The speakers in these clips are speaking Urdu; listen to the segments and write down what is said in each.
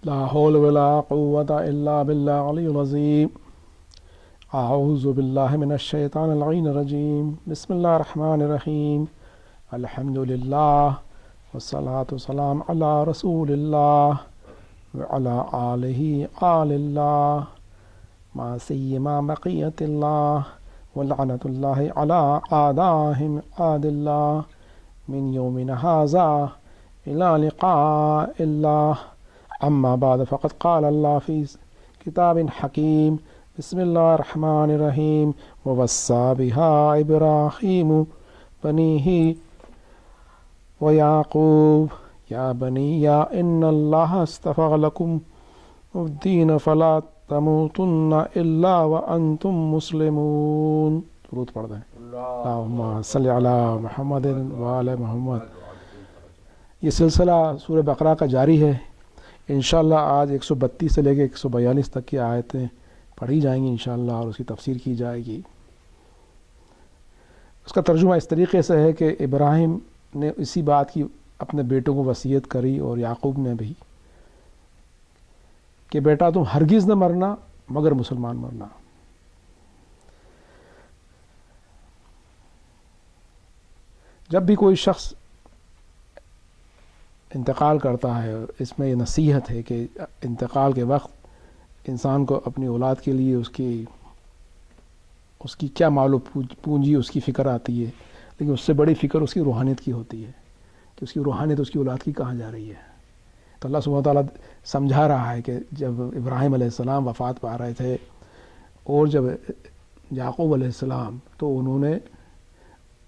لا حول ولا قوة إلا بالله العلي العظيم. أعوذ بالله من الشيطان اللعين الرجيم. بسم الله الرحمن الرحيم. الحمد لله والصلاة والسلام على رسول الله وعلى آله آل الله مع سيما بقية الله ولعنة الله على أعدائهم عاد الله من يومنا هذا إلى لقاء الله. أما بعد فقد قال الله في كتاب حكيم. بسم الله الرحمن الرحيم. ووصى بها إبراهيم بنيه ويعقوب يا بني إن الله اصطفى لكم الدين فلا تموتن إلا وأنتم مسلمون. درود پڑھ دیں. اللہم صلی علی محمد وعلی محمد. یہ سلسلہ سورہ بقرہ کا جاری ہے. انشاءاللہ آج 132 سے لے کے 142 تک کی آیتیں پڑھی جائیں گی انشاءاللہ اور اس کی تفسیر کی جائے گی. اس کا ترجمہ اس طریقے سے ہے کہ ابراہیم نے اسی بات کی اپنے بیٹوں کو وصیت کری اور یعقوب نے بھی کہ بیٹا تم ہرگز نہ مرنا مگر مسلمان مرنا. جب بھی کوئی شخص انتقال کرتا ہے، اس میں یہ نصیحت ہے کہ انتقال کے وقت انسان کو اپنی اولاد کے لیے اس کی کیا مال و پونجی اس کی فکر آتی ہے، لیکن اس سے بڑی فکر اس کی روحانیت کی ہوتی ہے کہ اس کی روحانیت اس کی اولاد کی کہاں جا رہی ہے. تو اللہ سبحانہ تعالیٰ سمجھا رہا ہے کہ جب ابراہیم علیہ السلام وفات پا رہے تھے اور جب یعقوب علیہ السلام، تو انہوں نے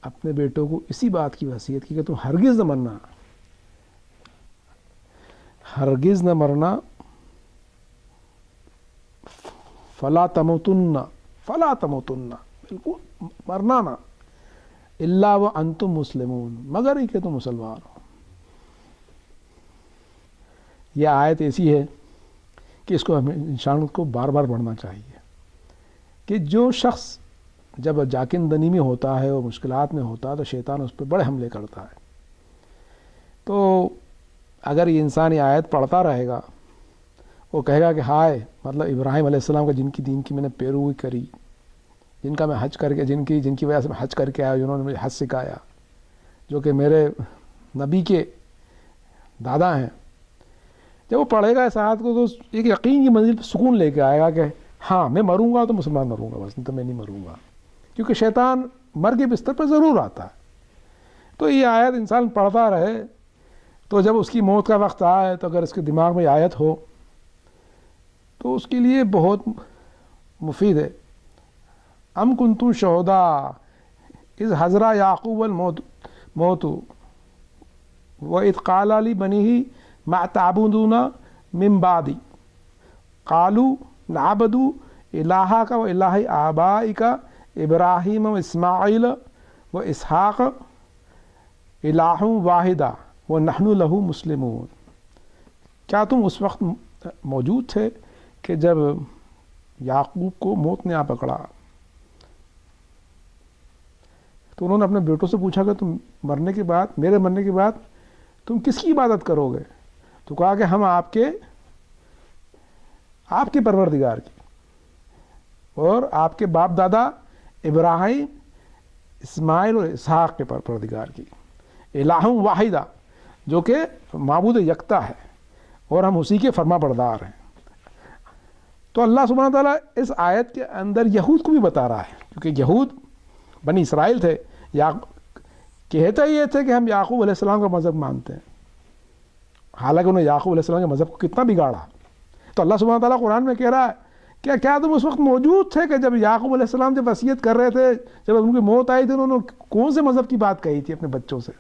اپنے بیٹوں کو اسی بات کی وصیت کی کہ تم ہرگز نہ مرنا، ہرگز نہ مرنا، فلا تموتن، فلا تموتن، بالکل مرنا نہ، الا وانتم مسلمون، مگر ہی کہ تم مسلمان ہو. یہ آیت ایسی ہے کہ اس کو ہمیں انسان کو بار بار پڑھنا چاہیے کہ جو شخص جب جاکندنی میں ہوتا ہے اور مشکلات میں ہوتا ہے تو شیطان اس پہ بڑے حملے کرتا ہے. تو اگر یہ انسان یہ آیت پڑھتا رہے گا، وہ کہے گا کہ ہائے، مطلب ابراہیم علیہ السلام کا جن کی دین کی میں نے پیروی کری، جن کا میں حج کر کے جن کی وجہ سے میں حج کر کے آیا، جنہوں نے مجھے حج سکھایا، جو کہ میرے نبی کے دادا ہیں، جب وہ پڑھے گا اس آیت کو تو ایک یقین کی منزل پہ سکون لے کے آئے گا کہ ہاں میں مروں گا تو مسلمان مروں گا، بس تو میں نہیں مروں گا، کیونکہ شیطان مر کے بستر پہ ضرور آتا ہے. تو یہ آیت انسان پڑھتا رہے تو جب اس کی موت کا وقت آئے تو اگر اس کے دماغ میں آیت ہو تو اس کے لیے بہت مفید ہے. ام کنتم شہداء اذ حضر یعقوب الموت وإذ قال لبنيه ما تعبدون من بعدی قالوا نعبد إلهك وإله آبائك ابراہیم و اسماعیل و اسحاق الہ واحدہ ونحن لہ مسلمون. کیا تم اس وقت موجود تھے کہ جب یعقوب کو موت نے آ پکڑا؟ تو انہوں نے اپنے بیٹوں سے پوچھا کہ تم مرنے کے بعد، میرے مرنے کے بعد تم کس کی عبادت کرو گے؟ تو کہا کہ ہم آپ کے پروردگار کی اور آپ کے باپ دادا ابراہیم، اسماعیل اور اسحاق کے پروردگار کی، الہ واحدہ، جو کہ معبود یکتا ہے اور ہم اسی کے فرما بردار ہیں. تو اللہ سبحانہ تعالیٰ اس آیت کے اندر یہود کو بھی بتا رہا ہے، کیونکہ یہود بنی اسرائیل تھے، کہتے یہ تھے کہ ہم یعقوب علیہ السلام کا مذہب مانتے ہیں، حالانکہ انہوں نے یعقوب علیہ السلام کے مذہب کو کتنا بگاڑا. تو اللہ سبحانہ تعالیٰ قرآن میں کہہ رہا ہے کہ کیا تم اس وقت موجود تھے کہ جب یعقوب علیہ السلام جب وصیت کر رہے تھے، جب ان کی موت آئی تھی، انہوں نے کون سے مذہب کی بات کہی تھی اپنے بچوں سے،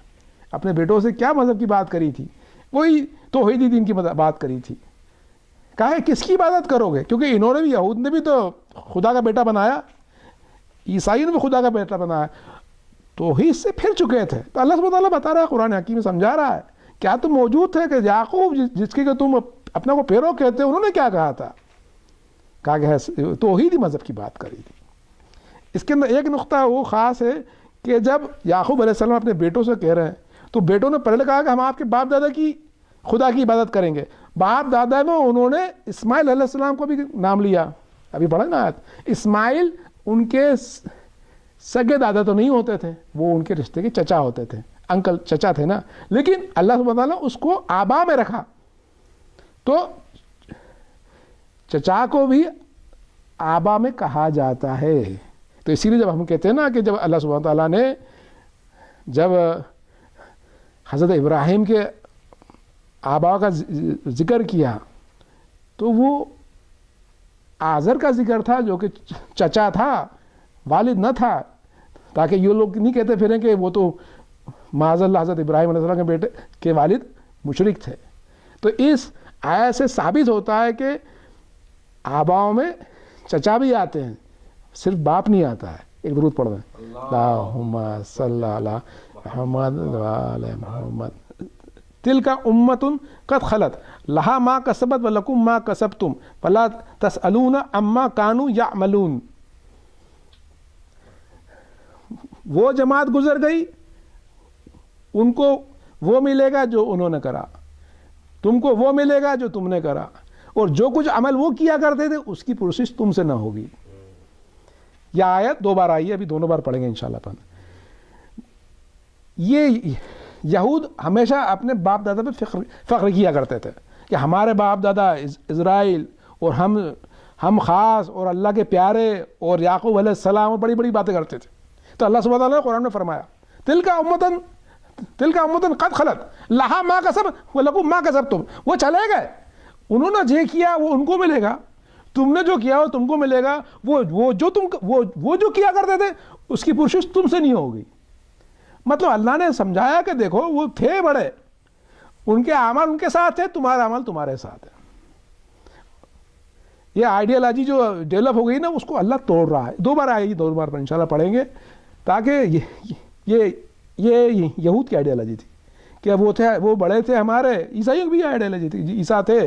اپنے بیٹوں سے کیا مذہب کی بات کری تھی؟ وہی توحیدی دین کی بات کری تھی. کہا ہے کس کی عبادت کرو گے؟ کیونکہ انہوں نے بھی، یہود نے بھی تو خدا کا بیٹا بنایا، عیسائی نے بھی خدا کا بیٹا بنایا، توحید سے پھر چکے تھے. تو اللہ سبحانہ تعالیٰ بتا رہا ہے، قرآن حکیم میں سمجھا رہا ہے، کیا تم موجود تھے کہ یعقوب جس کے کہ تم اپنے کو پیرو کہتے ہو، انہوں نے کیا کہا تھا؟ کہا کہ توحیدی مذہب کی بات کری تھی. اس کے اندر ایک نقطہ وہ خاص ہے کہ جب یعقوب علیہ السلام اپنے بیٹوں سے کہہ رہے ہیں تو بیٹوں نے پہلے کہا کہ ہم آپ کے باپ دادا کی خدا کی عبادت کریں گے، باپ دادا میں انہوں نے اسماعیل علیہ السلام کو بھی نام لیا. ابھی پڑھا نا آیت, اسماعیل ان کے سگے دادا تو نہیں ہوتے تھے, وہ ان کے رشتے کے چچا ہوتے تھے, انکل چچا تھے نا, لیکن اللہ سبحانہ تعالیٰ اس کو آبا میں رکھا. تو چچا کو بھی آبا میں کہا جاتا ہے. تو اسی لیے جب ہم کہتے ہیں نا کہ جب اللہ سبحانہ تعالیٰ نے جب حضرت ابراہیم کے آبا کا ذکر کیا تو وہ آزر کا ذکر تھا جو کہ چچا تھا, والد نہ تھا, تاکہ یہ لوگ نہیں کہتے پھریں کہ وہ تو معاذ اللہ حضرت ابراہیم علیہ السلام کے بیٹے کے والد مشرک تھے. تو اس آیت سے ثابت ہوتا ہے کہ آباؤں میں چچا بھی آتے ہیں, صرف باپ نہیں آتا ہے. ایک درود پڑھ دیں, اللہم صلی علی محمد وعلی محمد. تلک امۃ قد خلت لہا ما کسبت ولکم ما کسبتم فلا تسألون عما کانوا یعملون. وہ جماعت گزر گئی, ان کو وہ ملے گا جو انہوں نے کرا, تم کو وہ ملے گا جو تم نے کرا, اور جو کچھ عمل وہ کیا کرتے تھے اس کی پرسش تم سے نہ ہوگی. یہ آیت 2 بار آئی ہے, ابھی دونوں بار پڑھیں گے انشاءاللہ اپن. یہ یہود ہمیشہ اپنے باپ دادا پہ فخر کیا کرتے تھے کہ ہمارے باپ دادا اسرائیل اور ہم خاص اور اللہ کے پیارے اور یعقوب علیہ السلام, اور بڑی بڑی باتیں کرتے تھے. تو اللہ سبحانہ تعالیٰ نے قرآن میں فرمایا تلک امۃ قد خلت لہا ما کسبت ولکم ما کسبتم. وہ چلے گئے, انہوں نے جو کیا وہ ان کو ملے گا, تم نے جو کیا وہ تم کو ملے گا. وہ جو کیا کرتے تھے اس کی پرسش تم سے نہیں ہوگی. مطلب اللہ نے سمجھایا کہ دیکھو وہ تھے بڑے, ان کے اعمال ان کے ساتھ تھے, تمہارے اعمال تمہارے ساتھ ہیں. یہ آئیڈیالوجی جو ڈیولپ ہو گئی نا اس کو اللہ توڑ رہا ہے. 2 بار آئے گی, 2 بار پر انشاءاللہ پڑھیں گے, تاکہ یہ یہود کی آئیڈیالوجی تھی کہ وہ بڑے تھے ہمارے. عیسائیوں کی بھی آئیڈیالوجی تھی, عیسیٰ تھے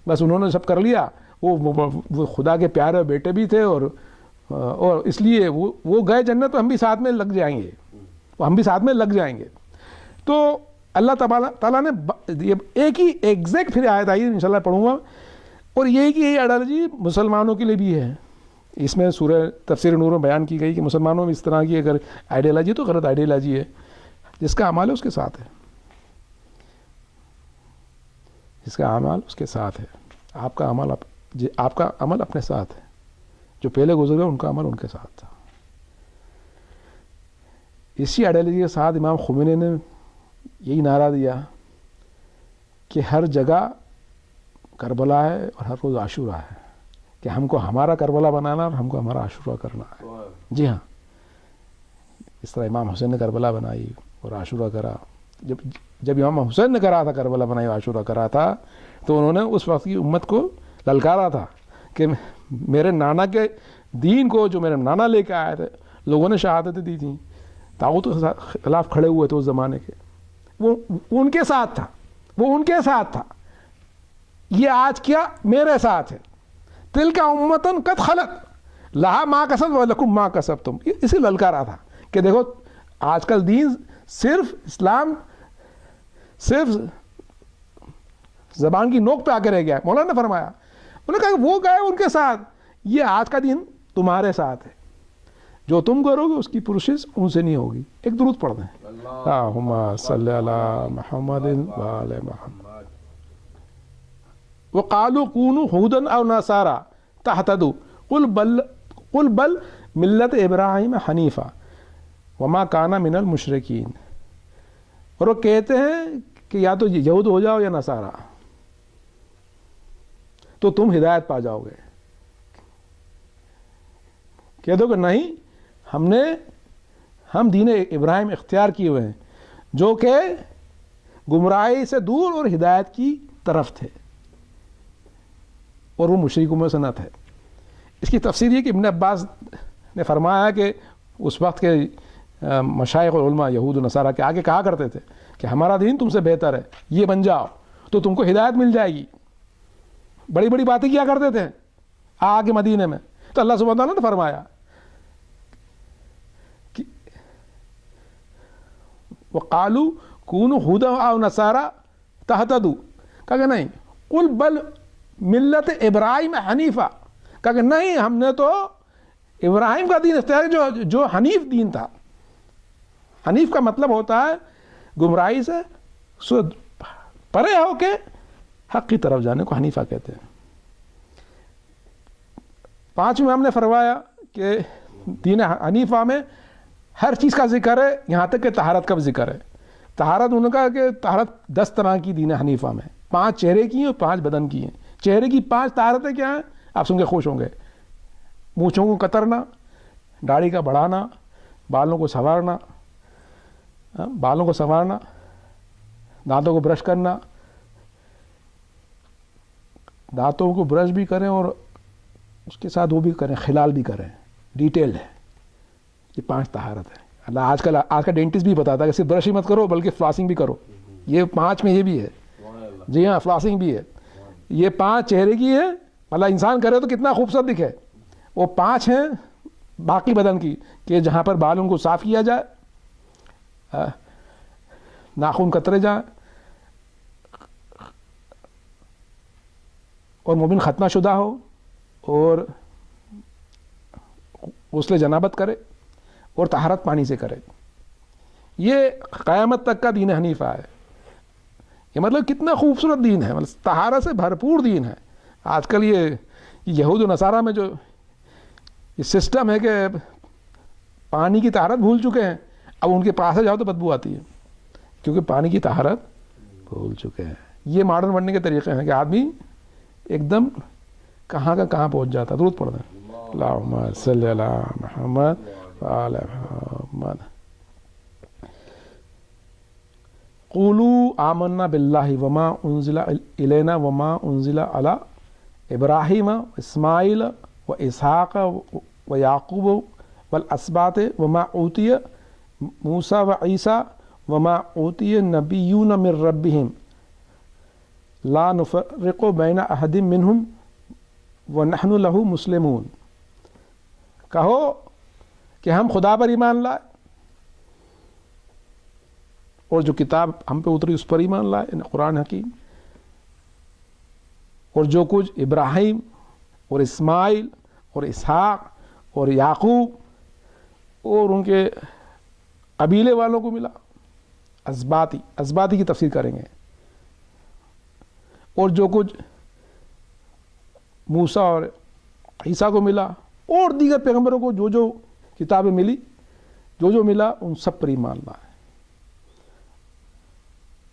بس انہوں نے سب کر لیا, وہ خدا کے پیارے بیٹے بھی تھے, اور اس لیے وہ گئے جنت تو ہم بھی ساتھ میں لگ جائیں گے, ہم بھی ساتھ میں لگ جائیں گے. تو اللہ تعالیٰ نے ایک ہی ایگزیکٹ پھر آیت آئی انشاءاللہ پڑھوں گا, اور یہ آئیڈیالوجی مسلمانوں کے لیے بھی ہے. اس میں سورہ تفسیر نور میں بیان کی گئی کہ مسلمانوں میں اس طرح کی اگر آئیڈیالوجی تو غلط آئیڈیالوجی ہے. جس کا اعمال ہے اس کے ساتھ ہے, جس کا اعمال اس کے ساتھ ہے. آپ کا عمل اپنے ساتھ ہے, جو پہلے گزر گئے ان کا عمل ان کے ساتھ تھا. اسی آئیڈیالوجی کے ساتھ امام خمینی نے یہی نعرہ دیا کہ ہر جگہ کربلا ہے اور ہر روز عاشورہ ہے, کہ ہم کو ہمارا کربلا بنانا اور ہم کو ہمارا عاشورہ کرنا ہے. جی ہاں, اس طرح امام حسین نے کربلا بنائی اور عاشورہ کرا. جب امام حسین نے کرا تھا کربلا بنائی عاشورہ کرا تھا, تو انہوں نے اس وقت کی امت کو للکارا تھا کہ میرے نانا کے دین کو, جو میرے نانا لے کے آئے تھے, لوگوں نے شہادتیں دی تھیں, طاغوت کے خلاف کھڑے ہوئے تھے اس زمانے کے, وہ ان کے ساتھ تھا, وہ ان کے ساتھ تھا. یہ آج کیا میرے ساتھ ہے. تلک امۃ قد خلت لہا ما کسبت ولکم ما کسبتم. اسی للکارا تھا کہ دیکھو آج کل دین صرف اسلام صرف زبان کی نوک پہ آ کے رہ گیا. مولانا نے فرمایا, انہوں نے کہا کہ وہ گئے ان کے ساتھ, یہ آج کا دین تمہارے ساتھ ہے, جو تم کرو گے اس کی پرسش ان سے نہیں ہوگی. ایک درود پڑھ دیں, اللہم صلی علی محمد وعلی محمد. وقالوا كونوا هودا او نصارى تهتدوا قل بل ملت ابراہیم حنیفہ وما کان من المشرکین. اور وہ کہتے ہیں کہ یا تو یہود ہو جاؤ یا نصارہ تو تم ہدایت پا جاؤ گے. کہہ دو کہ نہیں, ہم دین ابراہیم اختیار کیے ہوئے ہیں جو کہ گمراہی سے دور اور ہدایت کی طرف تھے, اور وہ مشرکوں میں سے نہ تھے. اس کی تفسیر یہ کہ ابن عباس نے فرمایا کہ اس وقت کے مشائخ اور علماء یہود و نصارہ کے آگے کہا کرتے تھے کہ ہمارا دین تم سے بہتر ہے, یہ بن جاؤ تو تم کو ہدایت مل جائے گی. بڑی بڑی باتیں کیا کرتے تھے آگے مدینے میں. تو اللہ سبحانہ تعالیٰ نے فرمایا کہ وقالوا کونوا ہودا او نصارى تہتدوا, کہا کہ نہیں, قل بل ملت ابراہیم حنیفہ، کہا کہ نہیں، ہم نے تو ابراہیم کا دین اختیار کیا جو حنیف دین تھا. حنیف کا مطلب ہوتا ہے گمراہی سے پرے ہو کے حق کی طرف جانے کو حنیفہ کہتے ہیں. پانچویں میں ہم نے فرمایا کہ دین حنیفہ میں ہر چیز کا ذکر ہے، یہاں تک کہ طہارت کا بھی ذکر ہے. طہارت انہوں نے کہا کہ طہارت 10 طرح کی دین حنیفہ میں، 5 چہرے کی ہیں اور 5 بدن کی ہیں. چہرے کی 5 طہارتیں کیا ہیں آپ سن کے خوش ہوں گے. مونچھوں کو کترنا، داڑھی کا بڑھانا، بالوں کو سنوارنا، دانتوں کو برش کرنا، دانتوں کو برش بھی کریں اور اس کے ساتھ وہ بھی کریں، خلال بھی کریں. ڈیٹیل ہے یہ 5 طہارت ہے. اللہ آج کا ڈینٹسٹ بھی بتاتا ہے کہ صرف برش ہی مت کرو بلکہ فلاسنگ بھی کرو. یہ 5 میں یہ بھی ہے. جی ہاں، فلاسنگ بھی ہے. یہ 5 چہرے کی ہے، اللہ انسان کرے تو کتنا خوبصورت دکھے. وہ 5 ہیں باقی بدن کی کہ جہاں پر بالوں کو صاف کیا جائے، ناخن کترے جائیں، اور مومن ختنہ شدہ ہو اور غسل جنابت کرے اور طہارت پانی سے کرے. یہ قیامت تک کا دین حنیفہ ہے. یہ مطلب کتنا خوبصورت دین ہے، مطلب طہارت سے بھرپور دین ہے. آج کل یہ یہود و نصارہ میں جو یہ سسٹم ہے کہ پانی کی طہارت بھول چکے ہیں، اب ان کے پاس جاؤ تو بدبو آتی ہے کیونکہ پانی کی طہارت بھول چکے ہیں. یہ ماڈرن بننے کے طریقے ہیں کہ آدمی ایک دم کہاں کا کہاں پہنچ جاتا. درود پڑھ دیں. اللہم صلی علی محمد وعلی محمد. قولوا آمنا باللہ وما انزل الینا وما انزل علی ابراہیم اسماعیل و اسحاق و یعقوب والاسباط وما اوتی موسیٰ و عیسیٰ وما اوتی نبیون من ربہم لا نفرق بین احد منہم ونحن لہ مسلمون. کہو کہ ہم خدا پر ایمان لائے اور جو کتاب ہم پہ اتری اس پر ایمان لائے، قرآن حکیم، اور جو کچھ ابراہیم اور اسماعیل اور اسحاق اور یعقوب اور ان کے قبیلے والوں کو ملا. ازباطی کی تفسیر کریں گے. اور جو کچھ موسیٰ اور عیسیٰ کو ملا اور دیگر پیغمبروں کو جو جو کتابیں ملی، جو ملا، ان سب پر ایمان لائے.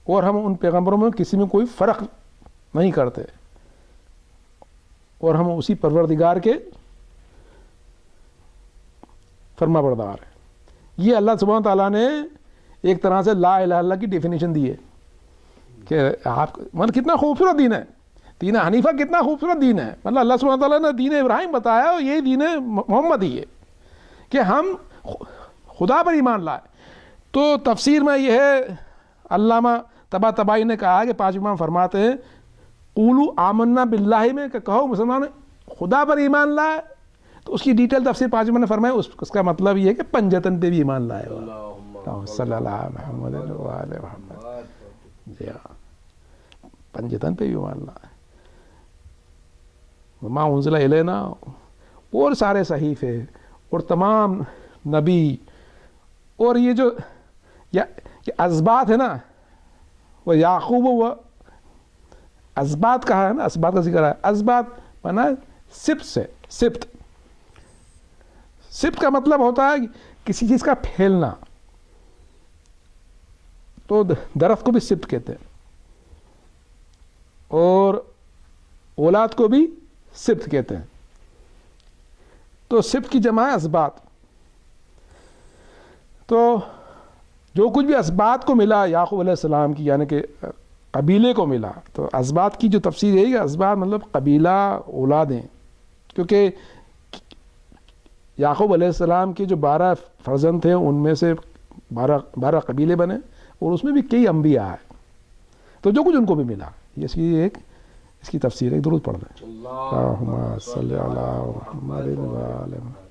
اور ہم ان پیغمبروں میں کسی میں کوئی فرق نہیں کرتے، اور ہم اسی پروردگار کے فرما بردار ہیں. یہ اللہ سبحانہ تعالیٰ نے ایک طرح سے لا الہ الا اللہ کی ڈیفینیشن دی ہے کہ آپ مطلب کتنا خوبصورت دین ہے. دین حنیفہ کتنا خوبصورت دین ہے. مطلب اللہ سبحانہ تعالیٰ نے دین ابراہیم بتایا اور یہی دین محمد ہی ہے کہ ہم خدا پر ایمان لائے. تو تفسیر میں یہ ہے، علامہ طباطبائی نے کہا کہ 5 امام فرماتے ہیں قولوا آمنا باللہ میں کہ کہو مسلمان خدا پر ایمان لائے. تو اس کی ڈیٹیل تفسیر 5 امام نے فرمایا، اس کا مطلب یہ ہے کہ پنجتن پہ بھی ایمان لائے. صلی اللہ محمد وآلہ محمد. جی ہاں، پنجتن پہ بھی ایمان لائے. وما انزل الینا اور سارے صحیفے اور تمام نبی اور یہ جو اسباط ہے نا، وہ یعقوب و اسباط کہا ہے نا، اسباط کا ذکر ہے. اسباط بنا سبت سے. سبت کا مطلب ہوتا ہے کسی چیز کا پھیلنا. تو درخت کو بھی سبت کہتے ہیں اور اولاد کو بھی سبت کہتے ہیں. تو سبت کی جمع ہے اسباط. تو جو کچھ بھی اسباط کو ملا یعقوب علیہ السلام کی، یعنی کہ قبیلے کو ملا، تو اسباط کی جو تفسیر ہے کہ اسباط مطلب قبیلہ، اولادیں. کیونکہ یعقوب علیہ السلام کے جو 12 فرزند تھے ان میں سے 12 قبیلے بنے اور اس میں بھی کئی انبیاء ہیں. تو جو کچھ ان کو بھی ملا، یہ اس کی تفسیر ہے. درود پڑھ دیں. اللہم صلی علی محمد وآلہ محمد.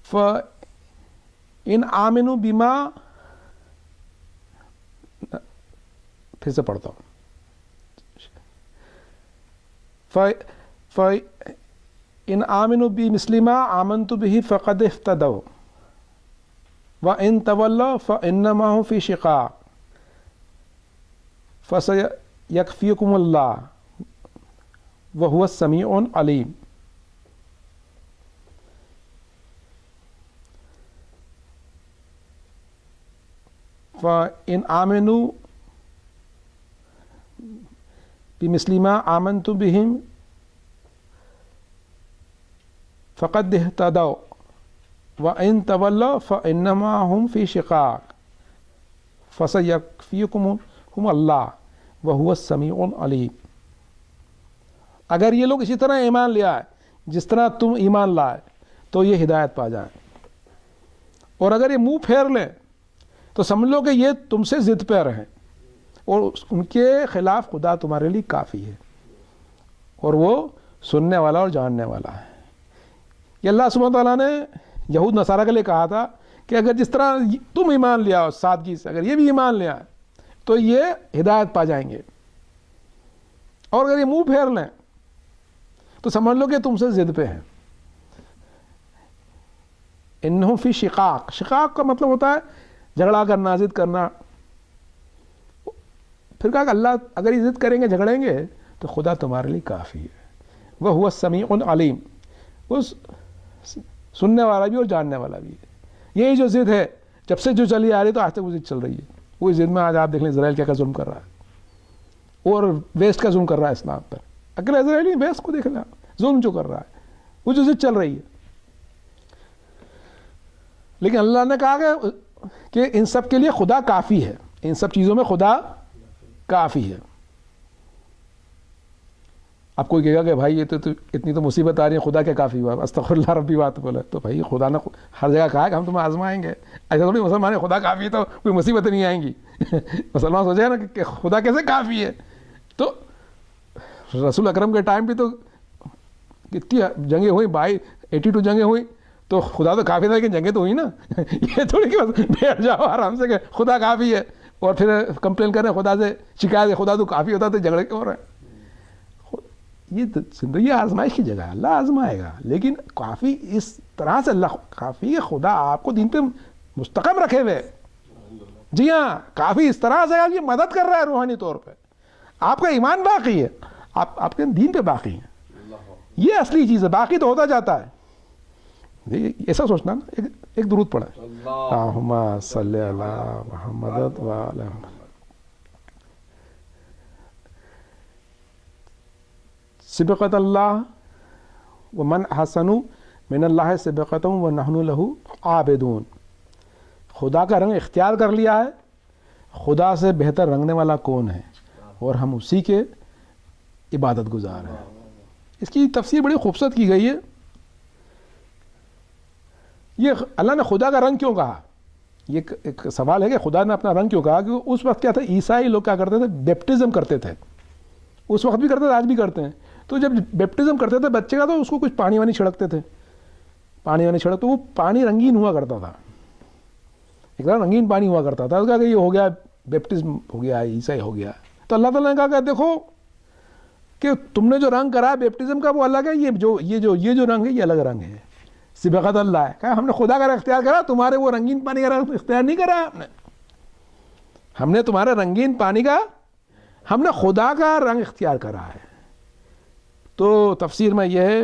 فَإِنْ آمِنُوا بِمَا پھر سے پڑھتا ہوں. ان آمنوا بمثل ما آمنت به فقد اهتدوا وان تولوا فانما هم في شقاق فسيكفيكم الله وهو السميع العليم. فإن آمنوا بمثل ما آمنت بهم فقد اهتدوا وإن تولوا فإنما هم في شقاق فسيكفيكم الله وهو السميع العليم. اگر یہ لوگ اسی طرح ایمان لے آئے جس طرح تم ایمان لائے تو یہ ہدایت پا جائیں، اور اگر یہ منہ پھیر لیں تو سمجھ لو کہ یہ تم سے ضد پہ رہیں، اور ان کے خلاف خدا تمہارے لیے کافی ہے، اور وہ سننے والا اور جاننے والا ہے. یہ اللہ سبحانہ تعالیٰ نے یہود نصارہ کے لیے کہا تھا کہ اگر جس طرح تم ایمان لے آؤ سادگی سے، اگر یہ بھی ایمان لے آئے تو یہ ہدایت پا جائیں گے، اور اگر یہ منہ پھیر لیں تو سمجھ لو کہ تم سے ضد پہ ہیں. انہم فی شقاق، شقاق کا مطلب ہوتا ہے جھگڑا کرنا، ضد کرنا. پھر کہا کہ اللہ اگر یہ ضد کریں گے، جھگڑیں گے تو خدا تمہارے لیے کافی ہے. وَهُوَ السَّمِيعُ الْعَلِيمُ، وہ سننے والا بھی اور جاننے والا بھی ہے. یہی جو ضد ہے جب سے جو چلی آ رہی تو آج تک وہ ضد چل رہی ہے. وہی ضد میں آج آپ دیکھ لیں اسرائیل کیا ظلم کر رہا ہے، اور ویسٹ کا ظلم کر رہا ہے اسلام پر. اکیلے اسرائیل ویسٹ کو دیکھ لیں، ظلم جو کر رہا ہے، وہ جو ضد چل رہی ہے. لیکن اللہ نے کہا کہ ان سب کے لیے خدا کافی ہے، ان سب چیزوں میں خدا کافی ہے. اب کوئی کہے گا کہ بھائی یہ تو اتنی تو مصیبت آ رہی ہے، خدا کیا کافی ہوا؟ استغفر اللہ ربی بات بولے تو بھائی خدا نے ہر جگہ کہا ہے کہ ہم تمہیں آزمائیں گے. ایسا تھوڑی مسلمان ہے خدا کافی ہے تو کوئی مصیبت نہیں آئیں گی. مسلمان سوچے نا کہ خدا کیسے کافی ہے. تو رسول اکرم کے ٹائم پہ تو کتنی جنگیں ہوئی، 82 جنگیں ہوئی، تو خدا تو کافی تھا، لیکن جنگیں تو ہوئی نا. یہ تھوڑی کہ بس بیٹھ جاؤ آرام سے کہ خدا کافی ہے اور پھر کمپلین کر رہے ہیں خدا سے، شکایت ہے خدا تو کافی ہوتا تو جھگڑے کیوں ہو رہے ہیں. یہ زندگی آزمائش کی جگہ ہے، اللہ آزمائے گا، لیکن کافی اس طرح سے اللہ کافی ہے. خدا آپ کو دین پہ مستقم رکھے ہوئے. جی ہاں، کافی اس طرح سے یہ مدد کر رہا ہے روحانی طور پہ. آپ کا ایمان باقی ہے، آپ کے دین پہ باقی ہیں، یہ اصلی چیز ہے. باقی تو ہوتا جاتا ہے. ایسا سوچنا نا. ایک درود پڑھا، اللہم صلی علی محمد و علی محمد. سبقت اللہ ومن احسن من اللہ سبقتا ونحن لہ عابدون. خدا کا رنگ اختیار کر لیا ہے، خدا سے بہتر رنگنے والا کون ہے، اور ہم اسی کے عبادت گزار ہیں. اس کی تفسیر بڑی خوبصورت کی گئی ہے. یہ اللہ نے خدا کا رنگ کیوں کہا، یہ ایک سوال ہے کہ خدا نے اپنا رنگ کیوں کہا. کہ اس وقت کیا تھا، عیسائی لوگ کیا کرتے تھے، بیپٹزم کرتے تھے. اس وقت بھی کرتے تھے، آج بھی کرتے ہیں. تو جب بیپٹزم کرتے تھے بچے کا تو اس کو کچھ پانی وانی چھڑکتے تھے، پانی وانی چھڑک، تو وہ پانی رنگین ہوا کرتا تھا، ایک طرح رنگین پانی ہوا کرتا تھا. اس کا کہ یہ ہو گیا بیپٹزم ہو گیا، عیسائی ہو گیا. تو اللہ تعالیٰ نے کہا کہ دیکھو کہ تم نے جو رنگ کرا ہے بیپٹزم کا وہ الگ ہے، یہ جو رنگ ہے یہ الگ رنگ ہے. سبقت اللہ ہے، کہا ہم نے خدا کا رنگ اختیار کرا، تمہارے وہ رنگین پانی کا رنگ اختیار نہیں کرا. ہم نے تمہارے رنگین پانی کا، ہم نے خدا کا رنگ اختیار کرا ہے. تو تفسیر میں یہ ہے،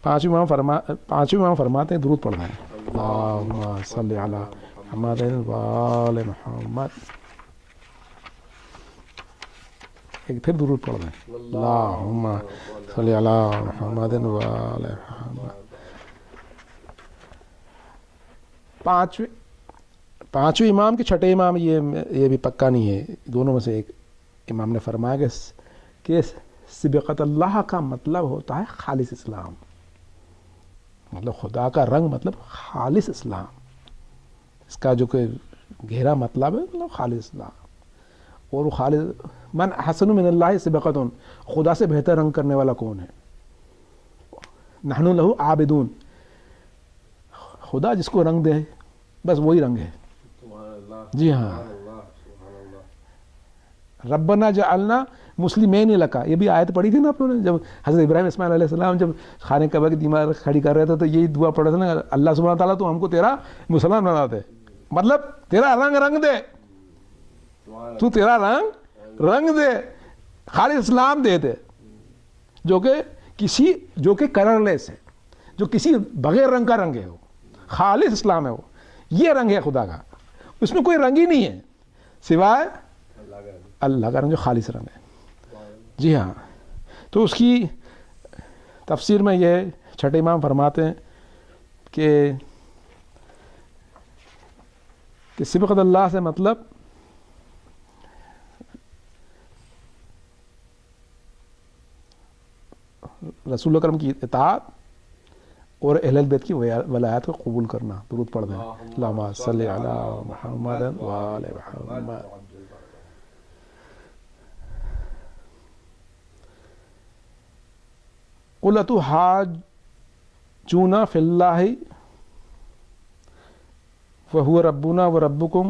پانچویں امام فرماتے ہیں، درود پڑھنا ہے، اللہم صلی علی محمد و آل محمد. ایک پھر درود پڑھنا ہے، اللہم صلی علی محمد و آل محمد. پانچویں امام کے چھٹے امام، یہ بھی پکا نہیں ہے، دونوں میں سے ایک امام نے فرمایا کہ سبقت اللہ کا مطلب ہوتا ہے خالص اسلام. مطلب خدا کا رنگ مطلب خالص اسلام. اس کا جو کہ گہرا مطلب ہے مطلب خالص اسلام. اور وہ خالص من احسن من اللہ سبقت، خدا سے بہتر رنگ کرنے والا کون ہے. نحن لہ عابدون، خدا جس کو رنگ دے بس وہی رنگ ہے. جی ہاں، ربنا جعلنا مسلمین لکا، یہ بھی آیت پڑھی تھی نا آپ لوگوں نے، جب حضرت ابراہیم اسماعیل علیہ السلام جب خانہ کعبہ کی دیوار کھڑی کر رہے تھے تو یہی دعا پڑھ رہے تھے نا، اللہ سبحانہ تعالیٰ تو ہم کو تیرا مسلمان بنا دے، مطلب تیرا رنگ دے، تو تیرا رنگ دے، خالص اسلام دے دے، جو کہ کلر لیس ہے، جو کسی بغیر رنگ کا رنگ ہے، وہ خالص اسلام ہے، وہ یہ رنگ ہے خدا کا، اس میں کوئی رنگ ہی نہیں ہے سوائے اللہ کا رنگ جو خالص رنگ ہے۔ جی ہاں، تو اس کی تفسیر میں یہ چھٹے امام فرماتے ہیں کہ صبغت اللہ سے مطلب رسول اکرم کی اطاعت اور اہل بیت کی ولایت کو قبول کرنا۔ درود پڑھ دیں، اللہم صلی علی محمد و آل محمد۔ قُلْ أَتُحَاجُّونَ فِي اللَّهِ وَهُوَ رَبُّنَا وَرَبُّكُمْ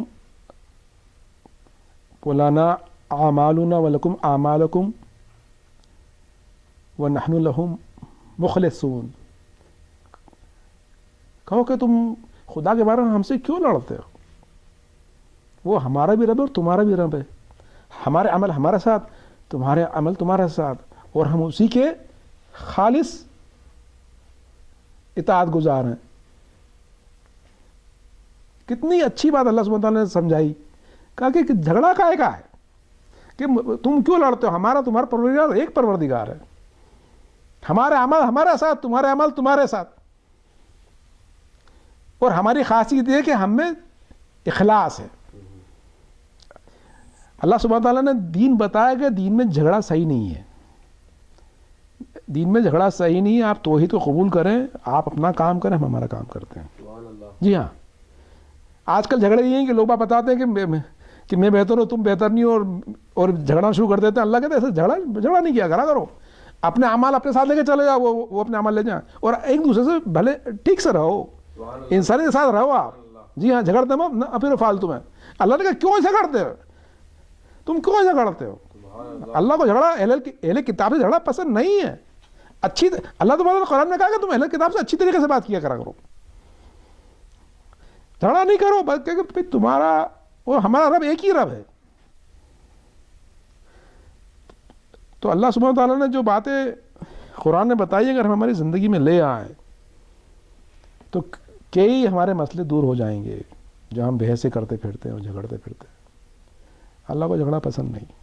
وَلَنَا أَعْمَالُنَا وَلَكُمْ أَعْمَالُكُمْ وَنَحْنُ لَهُ مُخْلِصُونَ۔ کہو کہ تم خدا کے بارے میں ہم سے کیوں لڑتے ہو؟ وہ ہمارا بھی رب ہے اور تمہارا بھی رب ہے، ہمارے عمل ہمارے ساتھ، تمہارے عمل تمہارے ساتھ، اور ہم اسی کے خالص اطاعت گزار ہیں۔ کتنی اچھی بات اللہ سبحانہ تعالیٰ نے سمجھائی، کہا کہ جھگڑا کائے کا ہے کہ تم کیوں لڑتے ہو؟ ہمارا تمہارا پروردگار ایک پروردگار ہے، ہمارے عمل ہمارے ساتھ، تمہارے عمل تمہارے ساتھ، اور ہماری خاصیت یہ ہے کہ ہم میں اخلاص ہے۔ اللہ سبحانہ تعالیٰ نے دین بتایا کہ دین میں جھگڑا صحیح نہیں ہے، دین میں جھگڑا صحیح نہیں ہے، آپ توحید کو قبول کریں، آپ اپنا کام کریں، ہم ہمارا کام کرتے ہیں۔ جی ہاں، آج کل جھگڑے یہ ہیں کہ لوگ بتاتے ہیں کہ میں بہتر ہوں، تم بہتر نہیں، اور جھگڑنا شروع کر دیتے ہیں۔ اللہ کہتے ہیں ایسے جھگڑا نہیں کیا کرو، اپنے اعمال اپنے ساتھ لے کے چلے جاؤ، وہ اپنے اعمال لے جائیں، اور ایک دوسرے سے بھلے ٹھیک سے رہو، انسانی کے ساتھ رہو آپ۔ جی ہاں، جھگڑتے مت نہ پھر فالتو میں۔ اللہ نے کہا کیوں جھگڑتے ہو، تم کیوں جھگڑتے ہو؟ اللہ کو جھگڑا اہل کتاب سے جھگڑا پسند نہیں ہے۔ اچھی اللہ تعالیٰ نے قرآن میں کہا کہ تم اہل کتاب سے اچھی طریقے سے بات کیا کرو، جھگڑا نہیں کرو، بلکہ تمہارا اور ہمارا رب ایک ہی رب ہے۔ تو اللہ سبحانہ تعالیٰ نے جو باتیں قرآن نے بتائی اگر ہم ہماری زندگی میں لے آئیں تو کئی ہمارے مسئلے دور ہو جائیں گے جو ہم بحثیں کرتے پھرتے ہیں اور جھگڑتے پھرتے ہیں۔ اللہ کو جھگڑا پسند نہیں۔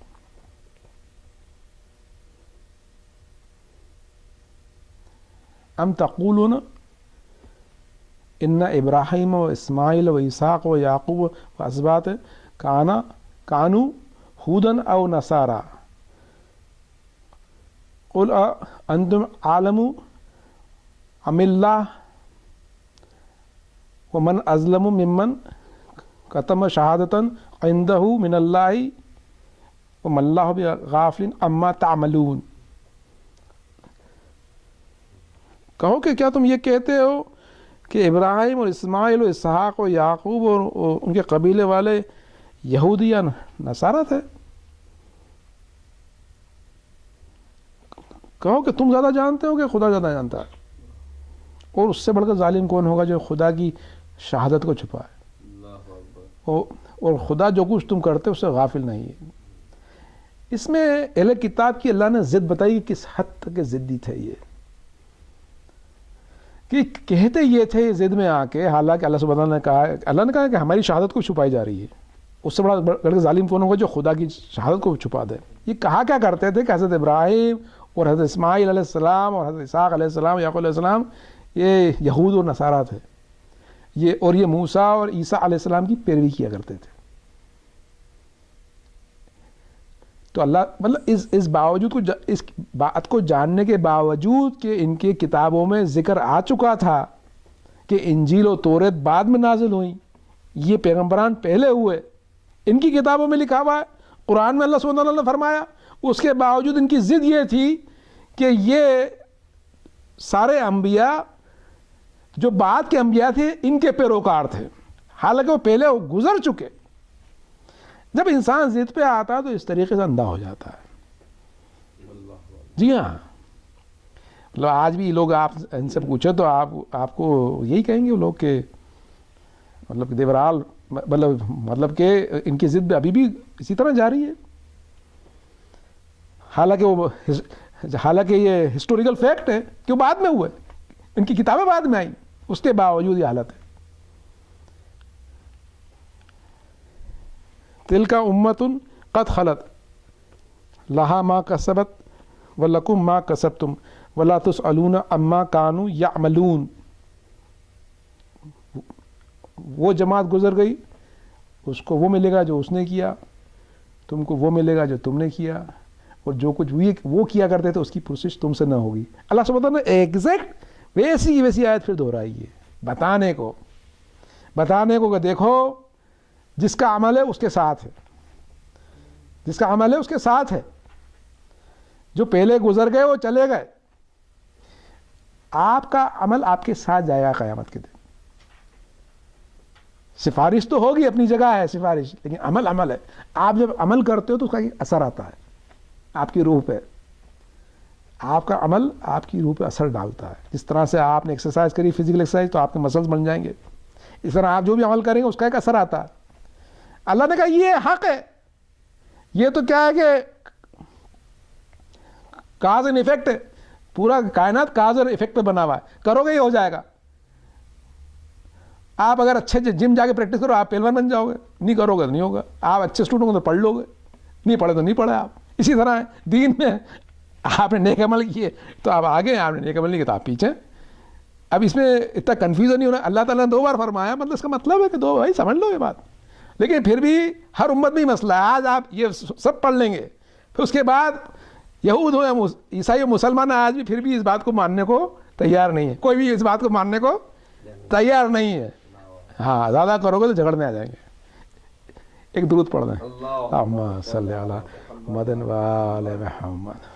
ام تقولون ان ابراہیم و اسماعیل و اسحاق و یعقوب و اسباط کانوا ہودن او نصارا قل انتم عالم ام اللہ ومن ازلم ممن کتم شہادتا عنده من اللہ وما اللہ بغافل عما تعملون۔ کہو کہ کیا تم یہ کہتے ہو کہ ابراہیم اور اسماعیل و اسحاق و یعقوب اور ان کے قبیلے والے یہودی یا نصارہ تھے؟ کہو کہ تم زیادہ جانتے ہو کہ خدا زیادہ جانتا ہے، اور اس سے بڑھ کر ظالم کون ہوگا جو خدا کی شہادت کو چھپائے، اور خدا جو کچھ تم کرتے ہو اس سے غافل نہیں ہے۔ اس میں اہل کتاب کی اللہ نے ضد بتائی کہ کس حد تک ضدی تھے یہ، کہ کہتے یہ تھے ضد میں آ کے، حالانکہ اللہ سبحانہ نے کہا کہ ہماری شہادت کو چھپائی جا رہی ہے، اس سے بڑا ظالم کون ہوگا جو خدا کی شہادت کو چھپا دے۔ یہ کہا کیا کرتے تھے کہ حضرت ابراہیم اور حضرت اسماعیل علیہ السلام اور حضرت اسحاق علیہ السلام، یعقوب علیہ السلام، یہ یہود اور نصارہ تھے، یہ موسیٰ اور عیسیٰ علیہ السلام کی پیروی کیا کرتے تھے۔ تو اللہ مطلب اس باوجود اس بات کو جاننے کے باوجود کہ ان کے کتابوں میں ذکر آ چکا تھا کہ انجیل و توریت بعد میں نازل ہوئیں، یہ پیغمبران پہلے ہوئے، ان کی کتابوں میں لکھا ہوا ہے، قرآن میں اللہ سبحانہ وتعالیٰ نے فرمایا، اس کے باوجود ان کی ضد یہ تھی کہ یہ سارے انبیاء جو بعد کے انبیاء تھے ان کے پیروکار تھے، حالانکہ وہ پہلے گزر چکے، جب انسان ضد پہ آتا ہے تو اس طریقے سے اندھا ہو جاتا ہے. جی ہاں، مطلب آج بھی لوگ آپ ان سے پوچھے تو آپ کو یہی کہیں گے وہ لوگ کہ مطلب دیورال مطلب کہ ان کی ضد ابھی بھی اسی طرح جاری ہے. حالانکہ یہ ہسٹوریکل فیکٹ ہے کہ وہ بعد میں ہوئے، ان کی کتابیں بعد میں آئیں، اس کے باوجود یہ حالت ہے. تلک امۃ قد خلت لہا ما کسبت ولکم ما کسبتم ولا تسألون عما کانوا یعملون. وہ جماعت گزر گئی، اس کو وہ ملے گا جو اس نے کیا، تم کو وہ ملے گا جو تم نے کیا، اور جو کچھ وہ کیا کرتے تھے اس کی پرسش تم سے نہ ہوگی. اللہ سبحانہ وتعالیٰ نے ایگزیکٹ ویسی کی ویسی آیت پھر دہرائی ہے بتانے کو کہ دیکھو جس کا عمل ہے اس کے ساتھ ہے، جس کا عمل ہے اس کے ساتھ ہے. جو پہلے گزر گئے وہ چلے گئے، آپ کا عمل آپ کے ساتھ جائے گا قیامت کے دن. سفارش تو ہوگی، اپنی جگہ ہے سفارش، لیکن عمل ہے. آپ جب عمل کرتے ہو تو اس کا ایک اثر آتا ہے آپ کی روح پہ. آپ کا عمل آپ کی روح پہ اثر ڈالتا ہے. جس طرح سے آپ نے ایکسرسائز کری، فزیکل ایکسرسائز، تو آپ کے مسلز بن جائیں گے. اس طرح آپ جو بھی عمل کریں گے اس کا ایک اثر آتا ہے. اللہ نے کہا یہ حق ہے. یہ تو کیا ہے کہ کاز اینڈ ایفیکٹ ہے، پورا کائنات کاز اور ایفیکٹ پہ بنا ہوا ہے. کرو گے یہ ہو جائے گا. آپ اگر اچھے جم جا کے پریکٹس کرو آپ پہلوان بن جاؤ گے، نہیں کرو گے تو نہیں ہوگا. آپ اچھے اسٹوڈنٹ ہوں تو پڑھ لو گے، نہیں پڑھے تو نہیں پڑھے آپ. اسی طرح ہے دین میں، آپ نے نیک عمل کیے تو آپ آگے ہیں، آپ نے نیک عمل نہیں کیا تو آپ پیچھے. اب اس میں اتنا کنفیوژن نہیں ہونا. اللہ تعالیٰ نے 2 بار فرمایا، مطلب اس کا مطلب ہے کہ 2 بھائی سمجھ لو یہ بات. لیکن پھر بھی ہر امت میں ہی مسئلہ ہے. آج آپ یہ سب پڑھ لیں گے، پھر اس کے بعد یہود ہو یا عیسائی ہو، مسلمان آج بھی پھر بھی اس بات کو ماننے کو تیار نہیں ہے. کوئی بھی اس بات کو ماننے کو تیار نہیں ہے. ہاں زیادہ کرو گے تو جھگڑنے آ جائیں گے. ایک درود پڑھ دیں، اللہم صلی علی محمد و آل محمد.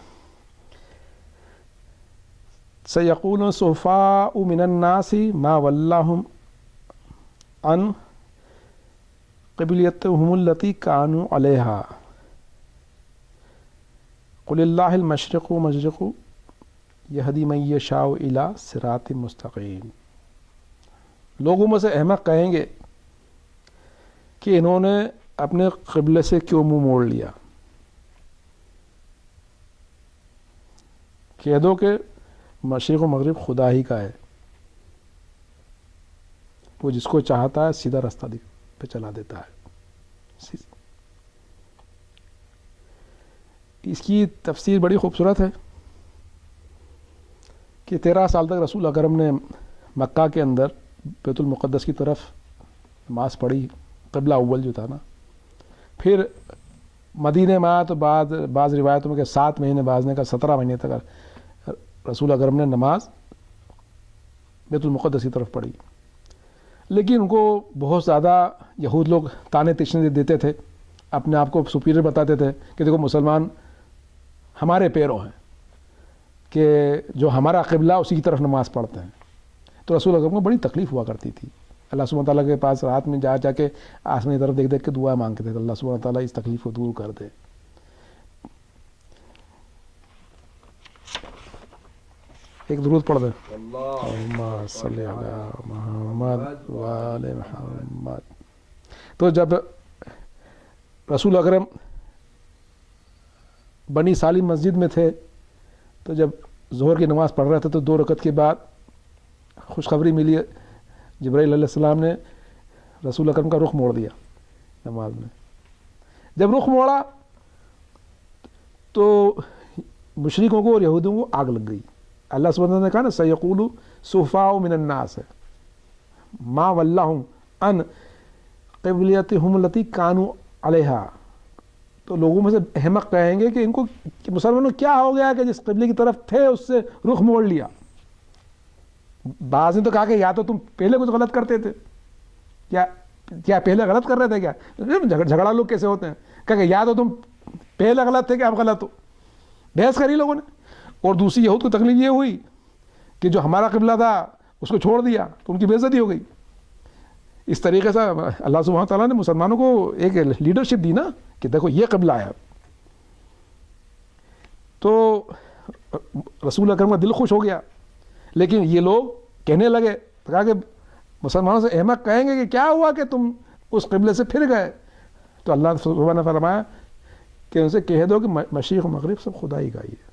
سیقول السفہاء من الناس ما ولاہم عن قبلتہم التی کانوا علیہا قل اللہ المشرق مشرق یہدی من یشاء الی صراط مستقیم. لوگوں میں سے احمق کہیں گے کہ انہوں نے اپنے قبلے سے کیوں منہ موڑ لیا. کہہ دو کہ مشرق و مغرب خدا ہی کا ہے، وہ جس کو چاہتا ہے سیدھا راستہ پہ چلا دیتا ہے. اس کی تفسیر بڑی خوبصورت ہے کہ 13 سال تک رسول اکرم نے مکہ کے اندر بیت المقدس کی طرف نماز پڑھی، قبلہ اول جو تھا نا. پھر مدینے میں آیا تو بعض روایتوں میں کہ 7 مہینے، بعض نے کہا 17 مہینے تک رسول اکرم نے نماز بیت المقدس کی طرف پڑھی. لیکن ان کو بہت زیادہ یہود لوگ تانے تشنے دیتے تھے، اپنے آپ کو سپیریئر بتاتے تھے کہ دیکھو مسلمان ہمارے پیرو ہیں، کہ جو ہمارا قبلہ اسی کی طرف نماز پڑھتے ہیں. تو رسول اکرم کو بڑی تکلیف ہوا کرتی تھی. اللہ سبحانہ تعالیٰ کے پاس رات میں جا کے آسمان کی طرف دیکھ دیکھ کے دعا مانگتے تھے، اللہ سبحانہ تعالیٰ اس تکلیف کو دور کر دے. ایک درود پڑھ دیں، اللہم صلی علی محمد و آل محمد. تو جب رسول اکرم بنی سالم مسجد میں تھے تو جب ظہر کی نماز پڑھ رہے تھے تو 2 رکعت کے بعد خوشخبری ملی. جبرائیل علیہ السلام نے رسول اکرم کا رخ موڑ دیا نماز میں. جب رخ موڑا تو مشرکوں کو اور یہودیوں کو آگ لگ گئی. اللہ سبحانہ وتعالیٰ نے کہا نا سیقول السفہاء من الناس ما ولاہم عن قبلتہم التی کانوا علیہا. تو لوگوں میں سے احمق کہیں گے کہ ان کو مسلمانوں کیا ہو گیا کہ جس قبلے کی طرف تھے اس سے رخ موڑ لیا. بعض نے تو کہا کہ یا تو تم پہلے کچھ غلط کرتے تھے، کیا پہلے غلط کر رہے تھے، کیا جھگڑا لوگ کیسے ہوتے ہیں، کہ یا تو تم پہلے غلط تھے کہ اب غلط ہو. بحث کری لوگوں نے. اور دوسری یہود کو تکلیف یہ ہوئی کہ جو ہمارا قبلہ تھا اس کو چھوڑ دیا تو ان کی بے عزتی ہو گئی. اس طریقے سے اللہ سبحانہ تعالیٰ نے مسلمانوں کو ایک لیڈرشپ دی نا کہ دیکھو یہ قبلہ ہے. تو رسول اکرم کا دل خوش ہو گیا. لیکن یہ لوگ کہنے لگے, کہا کہ مسلمانوں سے احمق کہیں گے کہ کیا ہوا کہ تم اس قبلے سے پھر گئے. تو اللہ سبحانہ نے فرمایا کہ ان سے کہہ دو کہ مشرق و مغرب سب خدا ہی کا ہی ہے,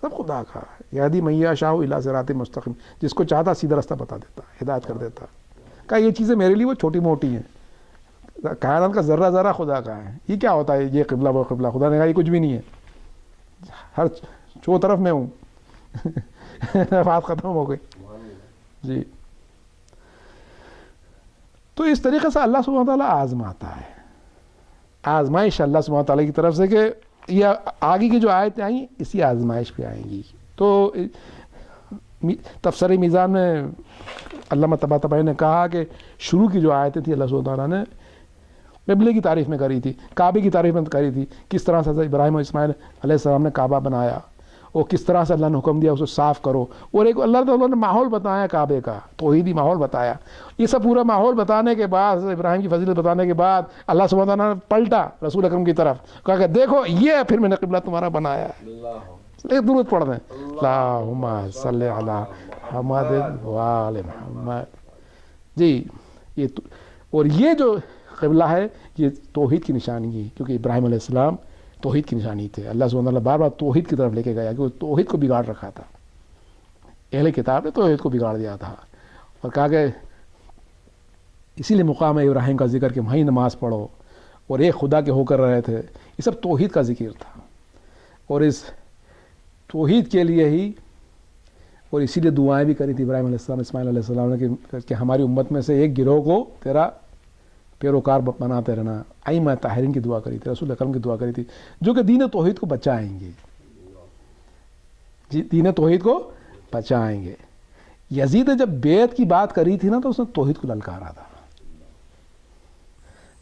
سب خدا کا ہے. یہدی من یشاء الی صراط مستقیم, جس کو چاہتا سیدھا راستہ بتا دیتا, ہدایت کر دیتا. کہا یہ چیزیں میرے لیے وہ چھوٹی موٹی ہیں, کائنات کا ذرہ ذرہ خدا کا ہے. یہ کیا ہوتا ہے یہ قبلہ وہ قبلہ؟ خدا نے کہا یہ کچھ بھی نہیں ہے, ہر چو طرف میں ہوں. بات ختم ہو گئی جی. تو اس طریقے سے اللہ سبحانہ تعالیٰ آزماتا ہے, آزمائش اللہ سبحانہ تعالیٰ کی طرف سے کہ یہ آگے کی جو آیتیں آئیں اسی آزمائش پہ آئیں گی. تو تفسیر میزان میں علامہ طباطبائی نے کہا کہ شروع کی جو آیتیں تھیں اللہ سبحانہ تعالیٰ نے قبلے کی تعریف میں کری تھی, کعبے کی تعریف میں کری تھی, کس طرح سے حضرت ابراہیم اور اسماعیل علیہ السلام نے کعبہ بنایا, اور کس طرح سے اللہ نے حکم دیا اسے صاف کرو, اور ایک اللہ تعالیٰ نے ماحول بتایا کعبے کا, توحیدی ماحول بتایا. یہ سب پورا ماحول بتانے کے بعد, حضرت ابراہیم کی فضیلت بتانے کے بعد, اللہ سبحانہ تعالیٰ نے پلٹا رسول اکرم کی طرف, کہا کہ دیکھو یہ پھر میں نے قبلہ تمہارا بنایا ہے. ایک درود پڑھ دیں, اللہم صلی علی محمد وآل محمد. جی یہ اور یہ جو قبلہ ہے یہ توحید کی نشانی ہے, کیونکہ ابراہیم علیہ السلام توحید کی نشانی تھے. اللہ سبحانہ تعالیٰ بار بار توحید کی طرف لے کے گیا کہ وہ توحید کو بگاڑ رکھا تھا. اہل کتاب نے توحید کو بگاڑ دیا تھا, اور کہا کہ اسی لیے مقام ابراہیم کا ذکر کہ وہیں نماز پڑھو, اور ایک خدا کے ہو کر رہے تھے. یہ سب توحید کا ذکر تھا, اور اس توحید کے لیے ہی, اور اسی لیے دعائیں بھی کری تھی ابراہیم علیہ السلام اسماعیل علیہ السلام نے کہ ہماری امت میں سے ایک گروہ کو تیرا پیروکار بناتے رہنا. ائمہ طاہرین کی دعا کری تھی, رسول اکرم کی دعا کری تھی, جو کہ دین توحید کو بچائیں گے. جی دین توحید کو بچائیں گے. یزید نے جب بیعت کی بات کری تھی نا تو اس نے توحید کو للکارا تھا.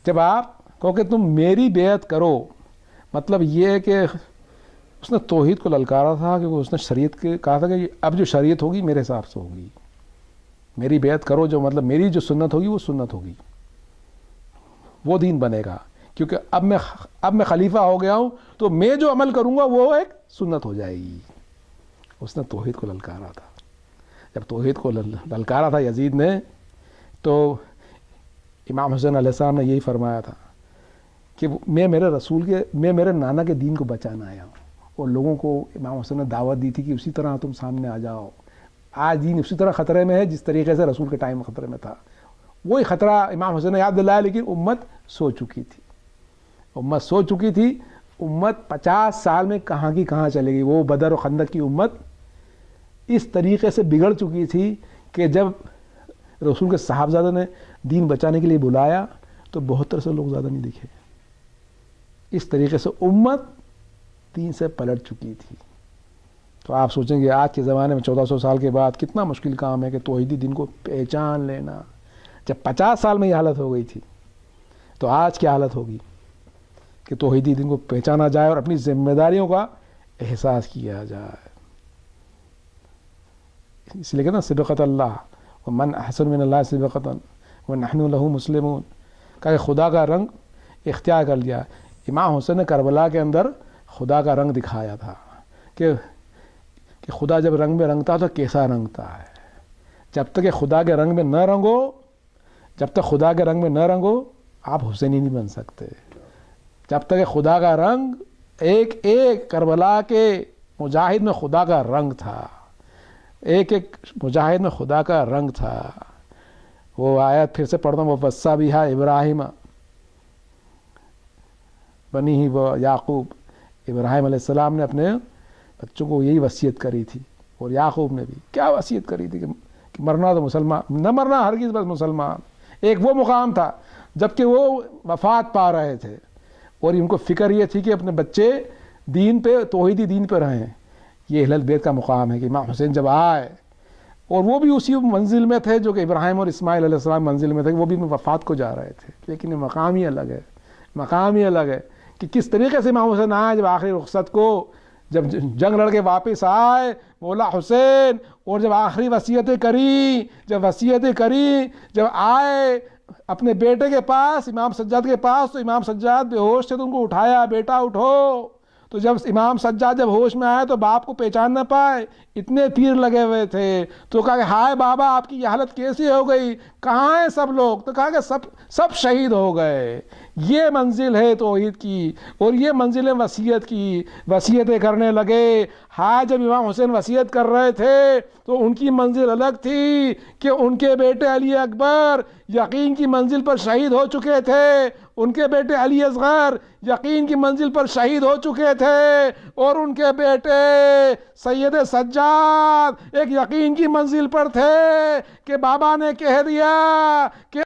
جب آپ کہو کہ تم میری بیعت کرو, مطلب یہ ہے کہ اس نے توحید کو للکارا تھا, کہ اس نے شریعت کے کہا تھا کہ اب جو شریعت ہوگی میرے حساب سے ہوگی, میری بیعت کرو, جو مطلب میری جو سنت ہوگی وہ سنت ہوگی, وہ دین بنے گا. کیونکہ اب میں خلیفہ ہو گیا ہوں تو میں جو عمل کروں گا وہ ایک سنت ہو جائے گی. اس نے توحید کو للکارا تھا. جب توحید کو للکارا تھا یزید نے, تو امام حسین علیہ السلام نے یہی فرمایا تھا کہ میں میرے نانا کے دین کو بچانا آیا ہوں. اور لوگوں کو امام حسین نے دعوت دی تھی کہ اسی طرح تم سامنے آ جاؤ. آج دین اسی طرح خطرے میں ہے جس طریقے سے رسول کے ٹائم خطرے میں تھا. وہی خطرہ امام حسین نے یاد دلایا, لیکن امت سو چکی تھی. امت 50 سال میں کہاں کی کہاں چلے گئی. وہ بدر و خندق کی امت اس طریقے سے بگڑ چکی تھی کہ جب رسول کے صاحبزادہ نے دین بچانے کے لیے بلایا تو 72 سے لوگ زیادہ نہیں دکھے. اس طریقے سے امت دین سے پلٹ چکی تھی. تو آپ سوچیں گے آج کے زمانے میں 1400 سال کے بعد کتنا مشکل کام ہے کہ توحیدی دین کو پہچان لینا. جب 50 سال میں یہ حالت ہو گئی تھی تو آج کیا حالت ہوگی کہ توحیدی دین کو پہچانا جائے اور اپنی ذمہ داریوں کا احساس کیا جائے. اس لیے کہ نا صبغۃ اللہ ومن احسن من اللہ صبغۃ ونحن له مسلمون, کہ خدا کا رنگ اختیار کر لیا. امام حسین نے کربلا کے اندر خدا کا رنگ دکھایا تھا کہ خدا جب رنگ میں رنگتا تو کیسا رنگتا ہے. جب تک کہ خدا کے رنگ میں نہ رنگو آپ حسینی نہیں بن سکتے. جب تک کہ خدا کا رنگ ایک کربلا کے مجاہد میں خدا کا رنگ تھا, ایک مجاہد میں خدا کا رنگ تھا. وہ آیت پھر سے پڑھتا ہوں, وہ وصّیٰ بہا ابراہیم بنی و یعقوب. ابراہیم علیہ السلام نے اپنے بچوں کو یہی وصیت کری تھی, اور یعقوب نے بھی کیا وصیت کری تھی کہ مرنا تو مسلمان, نہ مرنا ہرگز بس مسلمان. ایک وہ مقام تھا جب کہ وہ وفات پا رہے تھے, اور ان کو فکر یہ تھی کہ اپنے بچے دین پہ, توحیدی دین پہ رہیں. یہ اہل بیت کا مقام ہے کہ امام حسین جب آئے, اور وہ بھی اسی منزل میں تھے جو کہ ابراہیم اور اسماعیل علیہ السلام منزل میں تھے, وہ بھی وفات کو جا رہے تھے. لیکن یہ مقام ہی الگ ہے کہ کس طریقے سے امام حسین آئے جب آخری رخصت کو جب جنگ لڑ کے واپس آئے مولا حسین، اور جب آخری وصیتیں کری، جب آئے اپنے بیٹے کے پاس، امام سجاد کے پاس، تو امام سجاد بے ہوش تھے، تو ان کو اٹھایا، بیٹا اٹھو۔ تو جب امام سجاد جب ہوش میں آئے تو باپ کو پہچان نہ پائے، اتنے تیر لگے ہوئے تھے، تو کہا کہ ہائے بابا آپ کی یہ حالت کیسی ہو گئی، کہاں ہیں سب لوگ؟ تو کہا کہ سب شہید ہو گئے۔ یہ منزل ہے توحید کی، اور یہ منزل ہے وصیت کی۔ وصیتیں کرنے لگے۔ ہاں جب امام حسین وصیت کر رہے تھے تو ان کی منزل الگ تھی کہ ان کے بیٹے علی اکبر یقین کی منزل پر شہید ہو چکے تھے، ان کے بیٹے علی اصغر یقین کی منزل پر شہید ہو چکے تھے، اور ان کے بیٹے سید سجاد ایک یقین کی منزل پر تھے کہ بابا نے کہہ دیا کہ